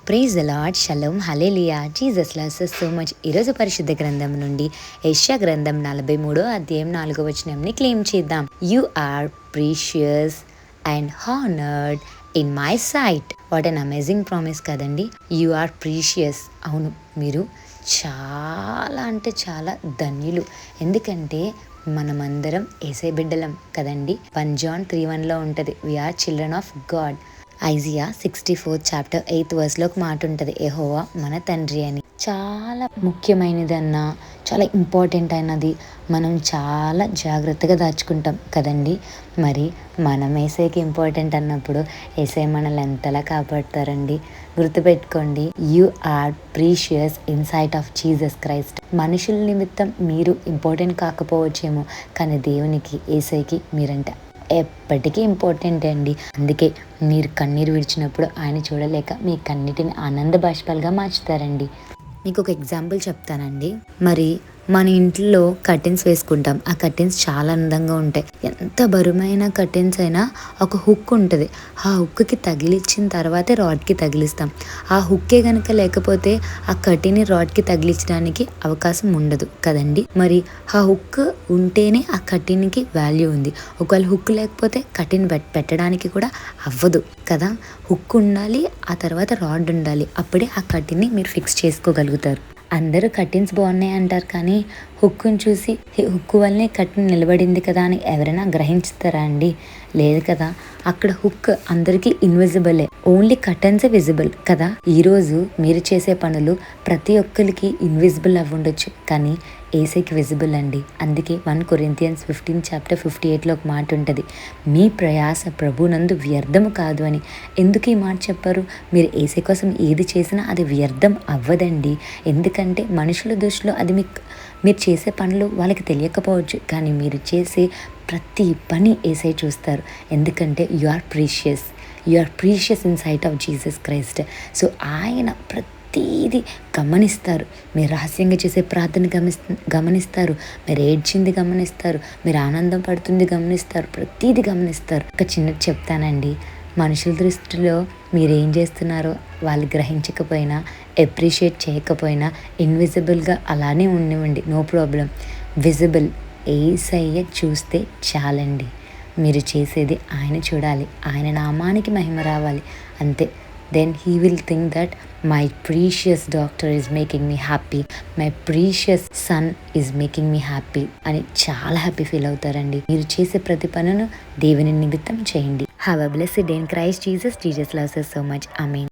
Praise the Lord, shalom, hallelujah, Jesus loves us so much. ఈరోజు పరిశుద్ధ గ్రంథం నుండి యెషయా గ్రంథం 43వ అధ్యాయం 4వ వచనంని క్లెయిమ్ చేద్దాం. You are precious and honoured in my sight. What an amazing promise కదండి. You are precious. అవును, మీరు చాలా అంటే చాలా ధన్యులు. ఎందుకంటే మనమందరం యేసయ్య బిడ్డలం కదండి. 1 John 3:1 ఉంటుంది, we are children of God. Isaiah 64 chapter 8 వర్స్లో ఒక మాట ఉంటుంది, యెహోవా మన తండ్రి అని. చాలా ముఖ్యమైనదన్నా, చాలా ఇంపార్టెంట్ అయినది మనం చాలా జాగ్రత్తగా దాచుకుంటాం కదండి. మరి మనం యేసయ్యకి ఇంపార్టెంట్ అన్నప్పుడు యేసయ్య మనల్ని ఎంతలా కాపాడుతారండి. గుర్తుపెట్టుకోండి, you are precious in sight of Jesus Christ. మనుషుల నిమిత్తం మీరు ఇంపార్టెంట్ కాకపోవచ్చేమో, కానీ దేవునికి, యేసయ్యకి మీరంటే ఎప్పటికీ ఇంపార్టెంట్ అండి. అందుకే మీరు కన్నీరు విడిచినప్పుడు ఆయన చూడలేక మీ కన్నిటిని ఆనంద బాష్పాలుగా మార్చుతారండి. మీకు ఒక ఎగ్జాంపుల్ చెప్తానండి. మరి మన ఇంట్లో కర్టెన్స్ వేసుకుంటాం. ఆ కర్టెన్స్ చాలా అందంగా ఉంటాయి. ఎంత బరువైన కర్టెన్స్ అయినా ఒక హుక్ ఉంటుంది. ఆ హుక్కి తగిలించిన తర్వాతే రాడ్కి తగిలిస్తాం. ఆ హుక్కే కనుక లేకపోతే ఆ కర్టెన్ని రాడ్కి తగిలించడానికి అవకాశం ఉండదు కదండి. మరి ఆ హుక్ ఉంటేనే ఆ కర్టెన్కి వాల్యూ ఉంది. ఒకవేళ హుక్ లేకపోతే కర్టెన్ పెట్టడానికి కూడా అవ్వదు కదా. హుక్ ఉండాలి, ఆ తర్వాత రాడ్ ఉండాలి. అప్పుడే ఆ కర్టెన్ని మీరు ఫిక్స్ చేసుకోగలుగుతారు. అందరూ కర్టెన్స్ బాగున్నాయి అంటారు, కానీ హుక్కుని చూసి హుక్ వల్లనే కర్టెన్ నిలబడింది కదా అని ఎవరైనా గ్రహించుతారా అండి? లేదు కదా. అక్కడ హుక్ అందరికీ ఇన్విజిబులే, ఓన్లీ కర్టెన్సే విజిబుల్ కదా. ఈరోజు మీరు చేసే పనులు ప్రతి ఒక్కరికి ఇన్విజిబుల్ అవ్వుండొచ్చు, కానీ యేసయ్యకి విజిబుల్ అండి. అందుకే 1 Corinthians 15 చాప్టర్ 58లో ఒక మాట ఉంటుంది, మీ ప్రయాస ప్రభునందు వ్యర్థము కాదు అని. ఎందుకు ఈ మాట చెప్పారు? మీరు యేసయ్య కోసం ఏది చేసినా అది వ్యర్థం అవ్వదండి. ఎందుకంటే మనుషుల దృష్టిలో అది మీరు చేసే పనులు వాళ్ళకి తెలియకపోవచ్చు, కానీ మీరు చేసే ప్రతి పని యేసయ్య చూస్తారు. ఎందుకంటే you are precious in sight of Jesus Christ. So ఆయన ప్రతిదీ గమనిస్తారు. మీరు రహస్యంగా చేసే ప్రార్థన గమనిస్తారు. మీరు ఏడ్చింది గమనిస్తారు. మీరు ఆనందం పడుతుంది గమనిస్తారు. ప్రతిదీ గమనిస్తారు. ఒక చిన్నది చెప్తానండి. మనుషుల దృష్టిలో మీరేం చేస్తున్నారో వాళ్ళు గ్రహించకపోయినా, ఎప్రిషియేట్ చేయకపోయినా, ఇన్విజిబుల్గా అలానే ఉండివ్వండి, నో ప్రాబ్లం. విజిబుల్ యేసయ్య చూస్తే చాలండి. మీరు చేసేది ఆయన చూడాలి, ఆయన నామానికి మహిమ రావాలి, అంతే. Then he will think that my precious doctor is making me happy, my precious son is making me happy అని చాలా హ్యాపీ ఫీల్ అవుతారండి. మీరు చేసే ప్రతి పనును దేవుని నిమిత్తం చేయండి. Have a blessed day in Christ Jesus. Jesus loves us so much. Amen.